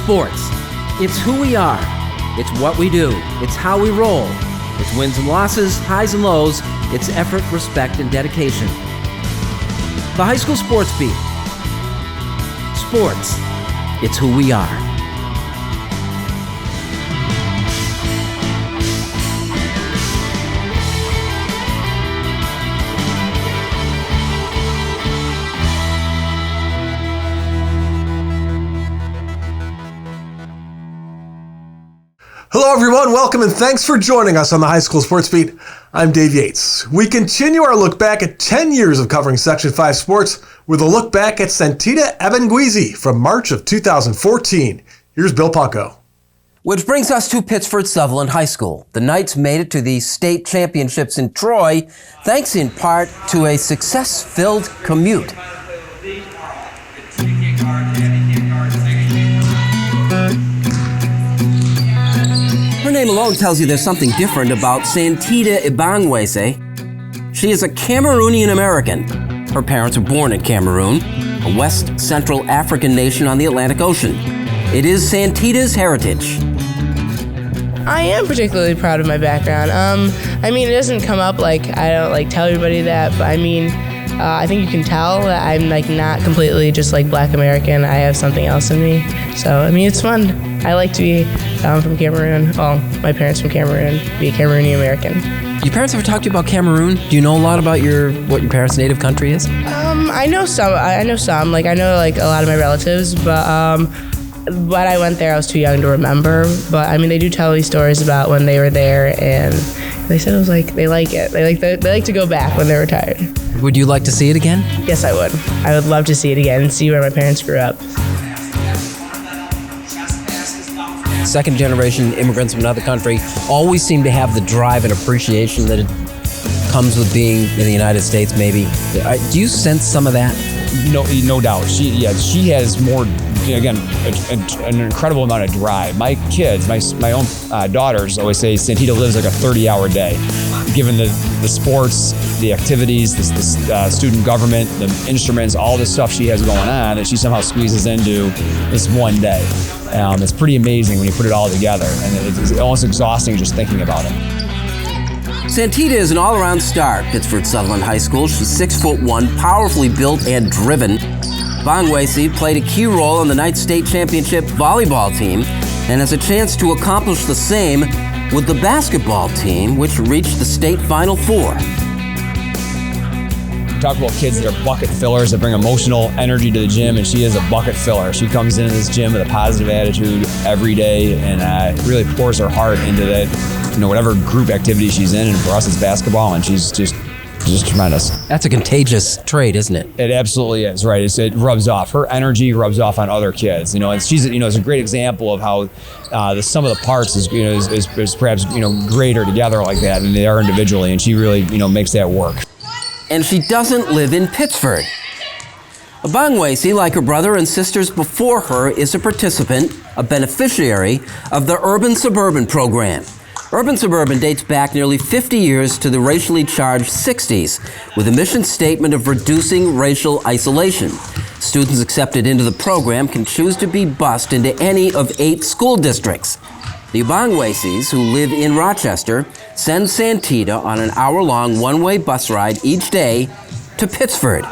Sports. It's who we are. It's what we do. It's how we roll. It's wins and losses, highs and lows. It's effort, respect, and dedication. The High School Sports Beat. Sports. It's who we are. Hello everyone, welcome and thanks for joining us on the High School Sports Beat. I'm Dave Yates. We continue our look back at 10 years of covering Section 5 sports with a look back at Santita Ebangwese from March of 2014. Here's Bill Punko. Which brings us to Pittsford Sutherland High School. The Knights made it to the state championships in Troy, thanks in part to a success-filled commute. Her name alone tells you there's something different about Santita Ebangwese. She is a Cameroonian American. Her parents were born in Cameroon, a West Central African nation on the Atlantic Ocean. It is Santita's heritage. I am particularly proud of my background. It doesn't come up I don't tell everybody that, but I think you can tell that I'm not completely just Black American. I have something else in me. So it's fun. I like to be from Cameroon. Well, my parents from Cameroon, be a Cameroonian American. Your parents ever talked to you about Cameroon? Do you know a lot about what your parents' native country is? I know some. I know some. I know a lot of my relatives, but when I went there, I was too young to remember. But they do tell me stories about when they were there, and they said it was they like it. They like to go back when they're retired. Would you like to see it again? Yes, I would. I would love to see it again and see where my parents grew up. Second generation immigrants from another country always seem to have the drive and appreciation that it comes with being in the United States, maybe. Do you sense some of that? No doubt. She has more, again, an incredible amount of drive. My kids, my own daughters always say Santita lives a 30-hour day. Given the sports, the activities, the student government, the instruments, all this stuff she has going on that she somehow squeezes into this one day. It's pretty amazing when you put it all together, and it's almost exhausting just thinking about it. Santita is an all-around star at Pittsford Sutherland High School. She's 6'1", powerfully built and driven. Ebangwese played a key role on the Knights State Championship volleyball team and has a chance to accomplish the same with the basketball team, which reached the state Final Four. We talk about kids that are bucket fillers, that bring emotional energy to the gym, and she is a bucket filler. She comes into this gym with a positive attitude every day and really pours her heart into that, whatever group activity she's in, and for us it's basketball, and she's just tremendous. That's a contagious trait, isn't it? It absolutely is, right? It rubs off. Her energy rubs off on other kids, and she's, it's a great example of how the sum of the parts is perhaps, greater together like that than they are individually, and she really, makes that work. And she doesn't live in Pittsford. Ebangwese, like her brother and sisters before her, is a participant, a beneficiary of the Urban-Suburban program. Urban-Suburban dates back nearly 50 years to the racially charged 60s, with a mission statement of reducing racial isolation. Students accepted into the program can choose to be bused into any of 8 school districts. The Ebangweses, who live in Rochester, send Santita on an hour-long one-way bus ride each day to Pittsford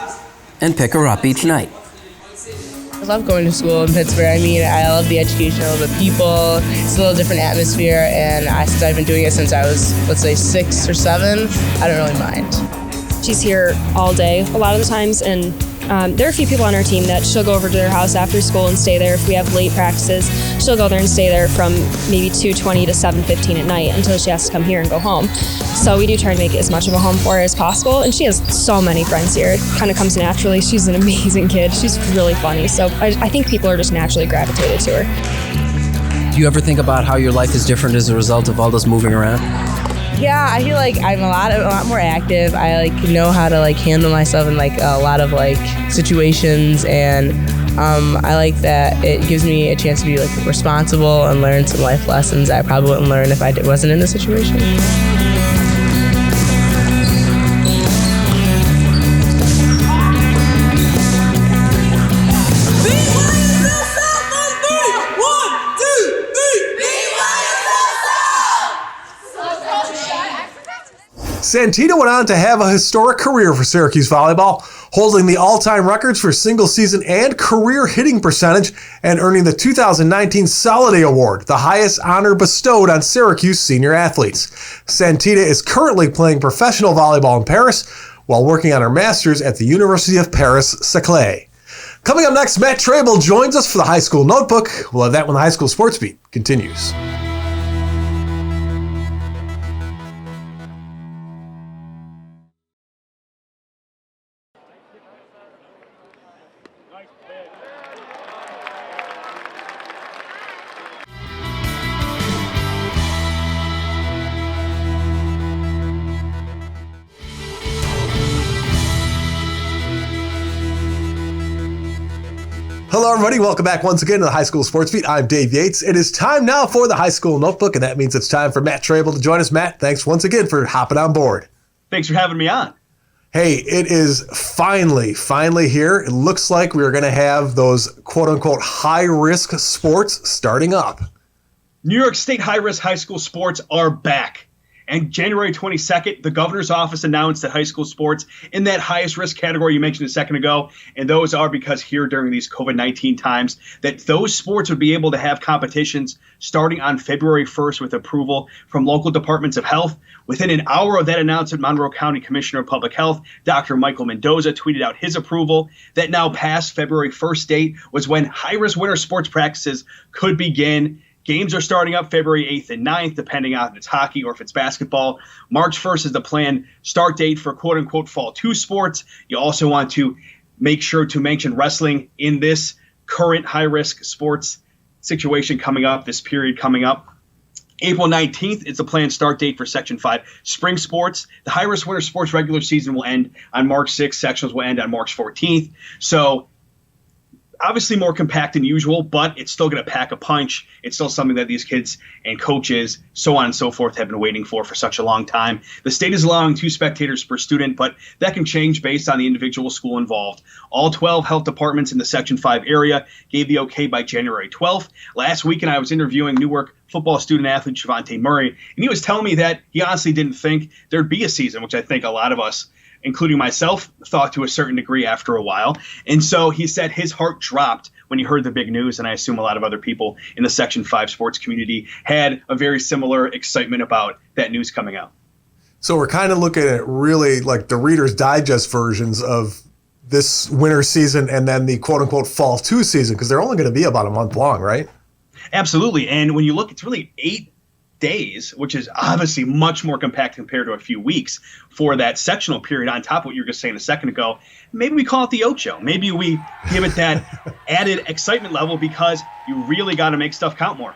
and pick her up each night. I love going to school in Pittsburgh. I love the education, I love the people. It's a little different atmosphere, and since I've been doing it since I was, 6 or 7, I don't really mind. She's here all day a lot of the times, and there are a few people on our team that she'll go over to their house after school and stay there. If we have late practices, she'll go there and stay there from maybe 2:20 to 7:15 at night until she has to come here and go home. So we do try to make it as much of a home for her as possible, and she has so many friends here. It kind of comes naturally. She's an amazing kid. She's really funny, so I think people are just naturally gravitated to her. Do you ever think about how your life is different as a result of all this moving around? Yeah, I feel like I'm a lot more active. I know how to handle myself in a lot of situations, and I like that it gives me a chance to be responsible and learn some life lessons I probably wouldn't learn if I wasn't in this situation. Santita went on to have a historic career for Syracuse volleyball, holding the all-time records for single season and career hitting percentage and earning the 2019 Soliday Award, the highest honor bestowed on Syracuse senior athletes. Santita is currently playing professional volleyball in Paris while working on her master's at the University of Paris-Saclay. Coming up next, Matt Trable joins us for the High School Notebook. We'll have that when the High School Sports Beat continues. Hello, everybody. Welcome back once again to the High School Sports Beat. I'm Dave Yates. It is time now for the High School Notebook, and that means it's time for Matt Trable to join us. Matt, thanks once again for hopping on board. Thanks for having me on. Hey, it is finally here. It looks like we're going to have those quote-unquote high-risk sports starting up. New York State high-risk high school sports are back. And January 22nd, the governor's office announced that high school sports in that highest risk category you mentioned a second ago, and those are because here during these COVID-19 times, that those sports would be able to have competitions starting on February 1st with approval from local departments of health. Within an hour of that announcement, Monroe County Commissioner of Public Health, Dr. Michael Mendoza, tweeted out his approval. That now past February 1st date was when high-risk winter sports practices could begin. Games are starting up February 8th and 9th, depending on if it's hockey or if it's basketball. March 1st is the planned start date for quote-unquote Fall 2 sports. You also want to make sure to mention wrestling in this current high-risk sports situation coming up, this period coming up. April 19th is the planned start date for Section 5 spring sports. The high-risk winter sports regular season will end on March 6th. Sectionals will end on March 14th. So obviously more compact than usual, but it's still going to pack a punch. It's still something that these kids and coaches, so on and so forth, have been waiting for such a long time. The state is allowing 2 spectators per student, but that can change based on the individual school involved. All 12 health departments in the Section 5 area gave the okay by January 12th. Last weekend, I was interviewing Newark football student athlete Javante Murray, and he was telling me that he honestly didn't think there'd be a season, which I think a lot of us, including myself, thought to a certain degree after a while. And so he said his heart dropped when he heard the big news, and I assume a lot of other people in the Section 5 sports community had a very similar excitement about that news coming out. So we're kind of looking at really like the Reader's Digest versions of this winter season and then the quote-unquote Fall 2 season, because they're only going to be about a month long, right? Absolutely. And when you look, it's really 8 days, which is obviously much more compact compared to a few weeks for that sectional period on top of what you were just saying a second ago. Maybe we call it the Ocho. Maybe we give it that added excitement level because you really got to make stuff count more.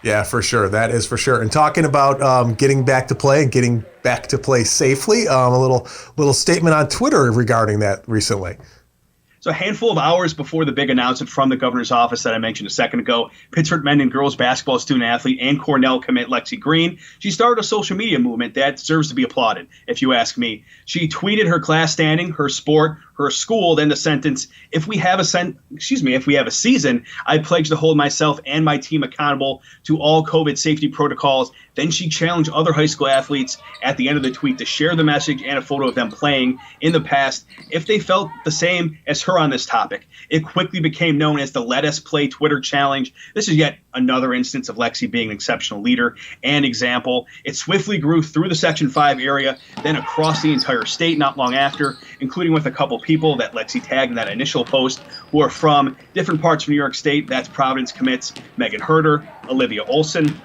Yeah, for sure. That is for sure. And talking about getting back to play and getting back to play safely, a little statement on Twitter regarding that recently. So a handful of hours before the big announcement from the governor's office that I mentioned a second ago, Pittsford men and girls basketball student athlete and Cornell commit Lexi Green, she started a social media movement that deserves to be applauded, if you ask me. She tweeted her class standing, her sport, her school, then the sentence, if we have a season, I pledge to hold myself and my team accountable to all COVID safety protocols. Then she challenged other high school athletes at the end of the tweet to share the message and a photo of them playing in the past if they felt the same as her on this topic. It quickly became known as the Let Us Play Twitter Challenge. This is yet another instance of Lexi being an exceptional leader and example. It swiftly grew through the Section 5 area, then across the entire state not long after, including with a couple people that Lexi tagged in that initial post who are from different parts of New York State. That's Providence commits Megan Herder, Olivia Olson.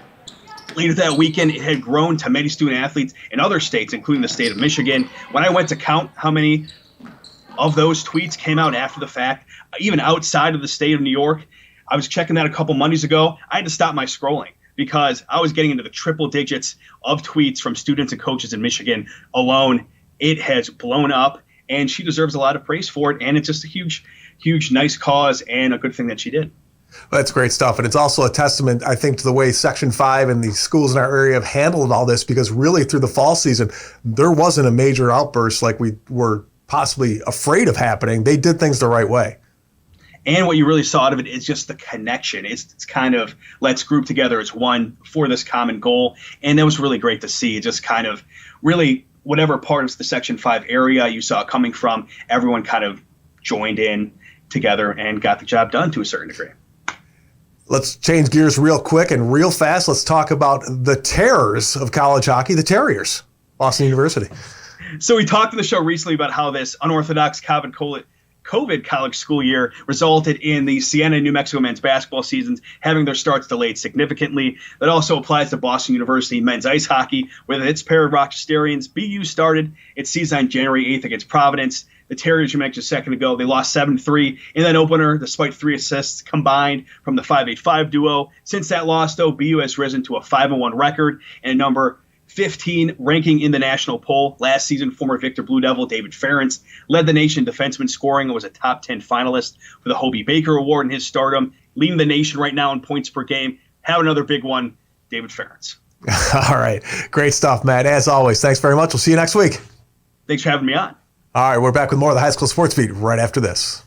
Later that weekend, it had grown to many student athletes in other states, including the state of Michigan. When I went to count how many of those tweets came out after the fact, even outside of the state of New York, I was checking that a couple Mondays ago. I had to stop my scrolling because I was getting into the triple digits of tweets from students and coaches in Michigan alone. It has blown up, and she deserves a lot of praise for it, and it's just a huge, nice cause and a good thing that she did. That's great stuff. And it's also a testament, I think, to the way Section 5 and the schools in our area have handled all this, because really through the fall season, there wasn't a major outburst like we were possibly afraid of happening. They did things the right way. And what you really saw out of it is just the connection. It's kind of, let's group together as one for this common goal. And that was really great to see. It just kind of really whatever part of the Section 5 area you saw it coming from, everyone kind of joined in together and got the job done to a certain degree. Let's change gears real quick and real fast. Let's talk about the terrors of college hockey, the Terriers, Boston University. So we talked in the show recently about how this unorthodox COVID college school year resulted in the Siena and New Mexico men's basketball seasons having their starts delayed significantly. That also applies to Boston University men's ice hockey, where its pair of Rochesterians, BU, started its season on January 8th against Providence. The Terriers, you mentioned a second ago, they lost 7-3 in that opener, despite 3 assists combined from the 5-8-5 duo. Since that loss, though, BU has risen to a 5-1 record and number 15 ranking in the national poll. Last season, former Victor Blue Devil David Ferentz led the nation in defenseman scoring and was a top 10 finalist for the Hobie Baker Award in his stardom. Leading the nation right now in points per game. Have another big one, David Ferentz. All right. Great stuff, Matt. As always, thanks very much. We'll see you next week. Thanks for having me on. All right, we're back with more of the High School Sports Beat right after this.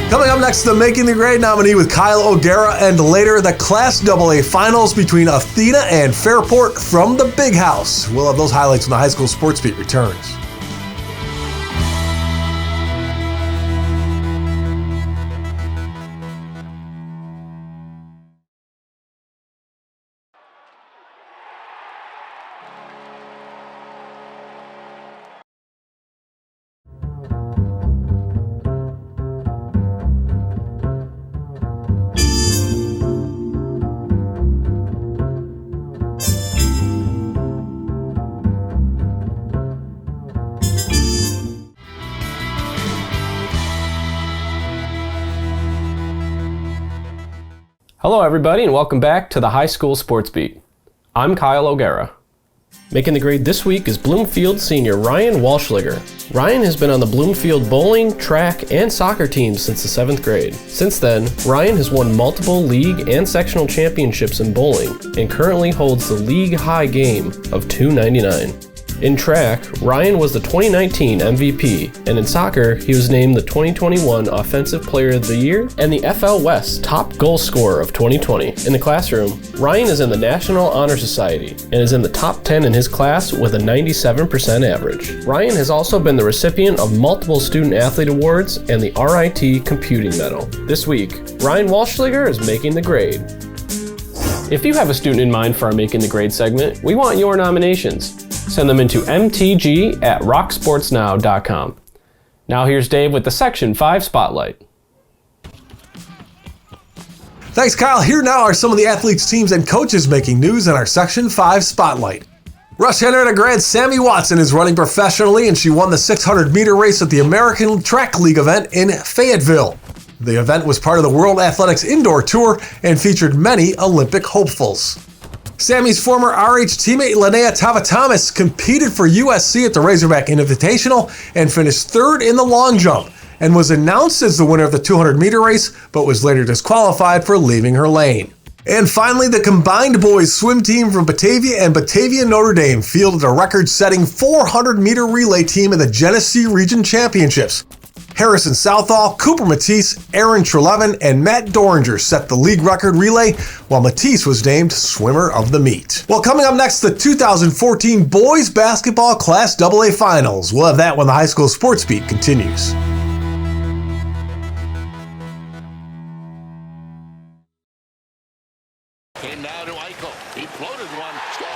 Coming up next, the Making the Grade nominee with Kyle O'Gara, and later the Class AA Finals between Athena and Fairport from the Big House. We'll have those highlights when the High School Sports Beat returns. Hello everybody and welcome back to the High School Sports Beat. I'm Kyle O'Gara. Making the grade this week is Bloomfield senior Ryan Walschliger. Ryan has been on the Bloomfield bowling, track, and soccer teams since the 7th grade. Since then, Ryan has won multiple league and sectional championships in bowling and currently holds the league high game of .299. In track, Ryan was the 2019 MVP, and in soccer, he was named the 2021 Offensive Player of the Year and the FL West Top Goal Scorer of 2020. In the classroom, Ryan is in the National Honor Society and is in the top 10 in his class with a 97% average. Ryan has also been the recipient of multiple Student Athlete Awards and the RIT Computing Medal. This week, Ryan Walschliger is making the grade. If you have a student in mind for our Making the Grade segment, we want your nominations. Send them into mtg@rocksportsnow.com. Now here's Dave with the Section 5 Spotlight. Thanks, Kyle. Here now are some of the athletes, teams, and coaches making news in our Section 5 Spotlight. Rush Henrietta grad Sammy Watson is running professionally, and she won the 600-meter race at the American Track League event in Fayetteville. The event was part of the World Athletics Indoor Tour and featured many Olympic hopefuls. Sammy's former RH teammate Linnea Tavatamas competed for USC at the Razorback Invitational and finished 3rd in the long jump and was announced as the winner of the 200-meter race, but was later disqualified for leaving her lane. And finally, the combined boys swim team from Batavia and Batavia Notre Dame fielded a record-setting 400-meter relay team in the Genesee Region Championships. Harrison Southall, Cooper Matisse, Aaron Trelevin, and Matt Doringer set the league record relay, while Matisse was named Swimmer of the Meet. Well, coming up next, the 2014 Boys Basketball Class AA Finals. We'll have that when the High School Sports Beat continues. Came now to Eichel. He floated one. Score!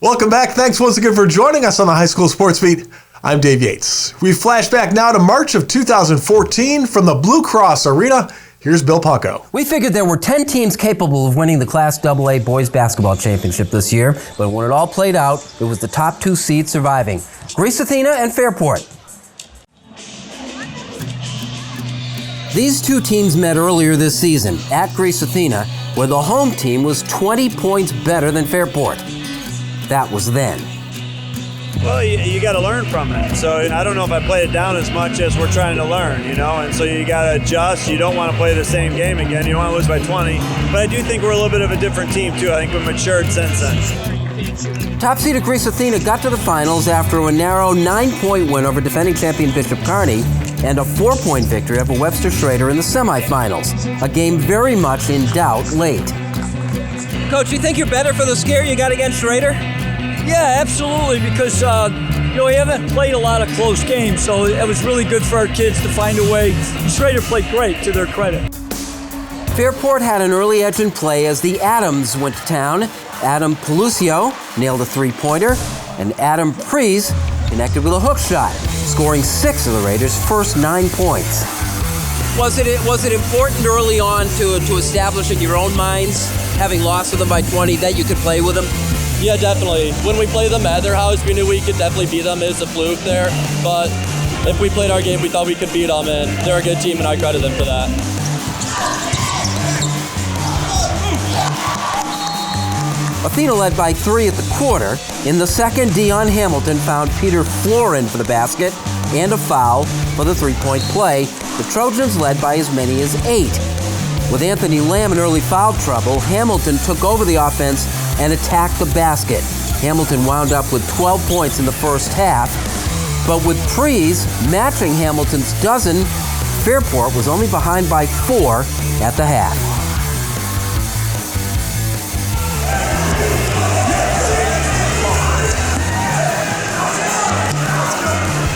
Welcome back. Thanks once again for joining us on the High School Sports Beat. I'm Dave Yates. We flash back now to March of 2014 from the Blue Cross Arena. Here's Bill Punko. We figured there were 10 teams capable of winning the Class AA Boys Basketball Championship this year, but when it all played out, it was the top 2 seeds surviving, Greece Athena and Fairport. These 2 teams met earlier this season at Greece Athena, where the home team was 20 points better than Fairport. That was then. Well, you got to learn from it. So I don't know if I played it down as much as we're trying to learn, and so you got to adjust. You don't want to play the same game again. You don't want to lose by 20. But I do think we're a little bit of a different team, too. I think we've matured since then. Top seed Greece Athena got to the finals after a narrow 9-point win over defending champion Bishop Kearney and a 4-point victory over Webster Schrader in the semifinals, a game very much in doubt late. Coach, you think you're better for the scare you got against Schrader? Yeah, absolutely, because we haven't played a lot of close games, so it was really good for our kids to find a way. Schrader played great, to their credit. Fairport had an early edge in play as the Adams went to town. Adam Pelucio nailed a three-pointer, and Adam Prees connected with a hook shot, scoring 6 of the Raiders' first 9 points. Was it important early on to establish in your own minds, having lost to them by 20, that you could play with them? Yeah, definitely. When we played them at their house, we knew we could definitely beat them. It's a fluke there, but if we played our game, we thought we could beat them, and they're a good team, and I credit them for that. Athena led by 3 at the quarter. In the second, Dion Hamilton found Peter Florin for the basket and a foul for the three-point play. The Trojans led by as many as 8. With Anthony Lamb in early foul trouble, Hamilton took over the offense and attacked the basket. Hamilton wound up with 12 points in the first half. But with Prees matching Hamilton's dozen, Fairport was only behind by 4 at the half.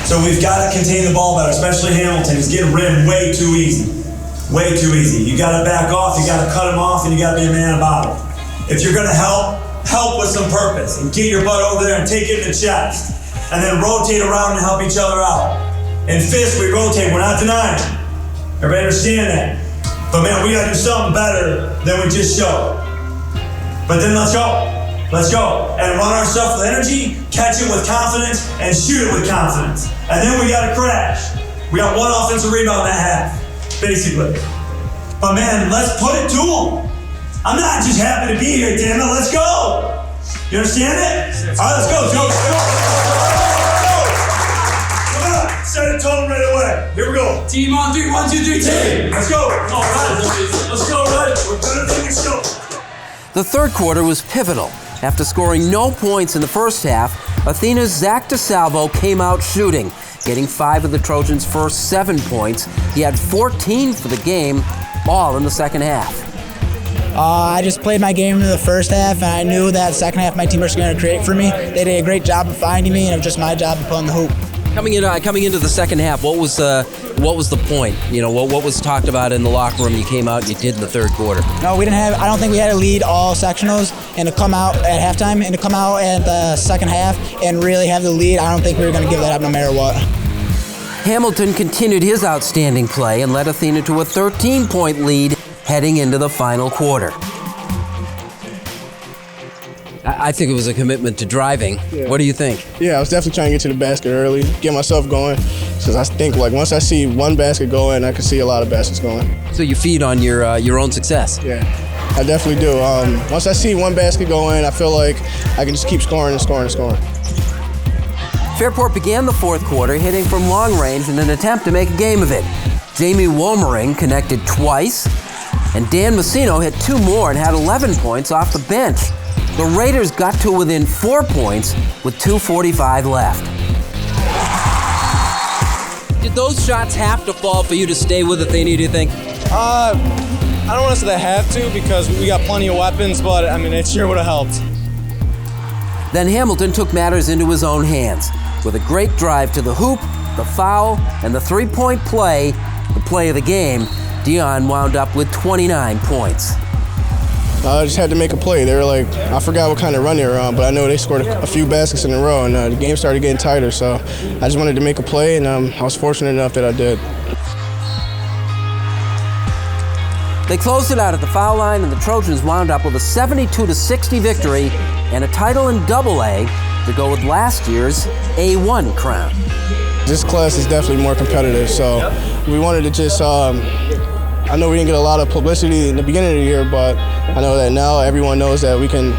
So we've got to contain the ball better, especially Hamilton. He's getting rimmed way too easy. Way too easy. You got to back off, you got to cut him off, and you got to be a man about it. If you're going to help with some purpose and get your butt over there and take it in the chest. And then rotate around and help each other out. In fist, we rotate, we're not denying. Everybody understand that? But man, we got to do something better than we just showed. But then let's go. Let's go. And run our stuff with energy, catch it with confidence, and shoot it with confidence. And then we got to crash. We got 1 offensive rebound in that half, basically. But man, let's put it to them. I'm not just happy to be here, damn it. Let's go. You understand it? All right, let's go. Go. Come on. Set a tone right away. Here we go. Team on 3. 1, 2, 3, team. Let's go. All right. Let's go, right? We're better than we show. The third quarter was pivotal. After scoring no points in the first half, Athena's Zach DeSalvo came out shooting, getting 5 of the Trojans' first 7 points. He had 14 for the game, all in the second half. I just played my game in the first half, and I knew that second half my team was going to create for me. They did a great job of finding me, and it was just my job to put in the hoop. Coming into the second half, what was the point? You know, what was talked about in the locker room? You came out and you did in the third quarter. No, I don't think we had a lead all sectionals, and to come out at halftime and to come out at the second half and really have the lead, I don't think we were going to give that up no matter what. Hamilton continued his outstanding play and led Athena to a 13-point lead heading into the final quarter. I think it was a commitment to driving. Yeah. What do you think? Yeah, I was definitely trying to get to the basket early, get myself going, because I think once I see one basket going, I can see a lot of baskets going. So you feed on your own success? Yeah, I definitely do. Once I see one basket going, I feel like I can just keep scoring and scoring and scoring. Fairport began the fourth quarter hitting from long range in an attempt to make a game of it. Jamie Wolmering connected twice, and Dan Messino hit 2 more and had 11 points off the bench. The Raiders got to within 4 points with 2:45 left. Did those shots have to fall for you to stay with Athena, do you think? I don't want to say they have to because we got plenty of weapons, but I mean, it sure would have helped. Then Hamilton took matters into his own hands. With a great drive to the hoop, the foul, and the 3-point play, the play of the game, Dion wound up with 29 points. I just had to make a play. They were like, I forgot what kind of run they were on, but I know they scored a few baskets in a row, and the game started getting tighter, so I just wanted to make a play, and I was fortunate enough that I did. They closed it out at the foul line, and the Trojans wound up with a 72-60 victory and a title in Double-A to go with last year's A1 crown. This class is definitely more competitive, so we wanted to just, I know we didn't get a lot of publicity in the beginning of the year, but I know that now everyone knows that we can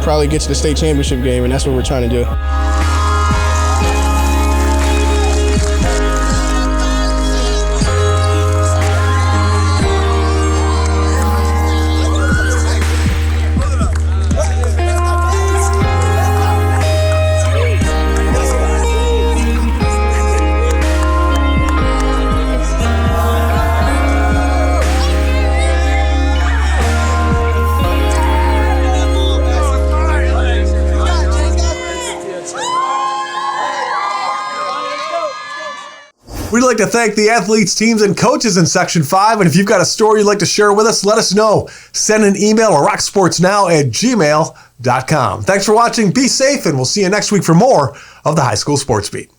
probably get to the state championship game, and that's what we're trying to do. We'd like to thank the athletes, teams, and coaches in Section 5. And if you've got a story you'd like to share with us, let us know. Send an email to rocksportsnow@gmail.com. Thanks for watching. Be safe, and we'll see you next week for more of the High School Sports Beat.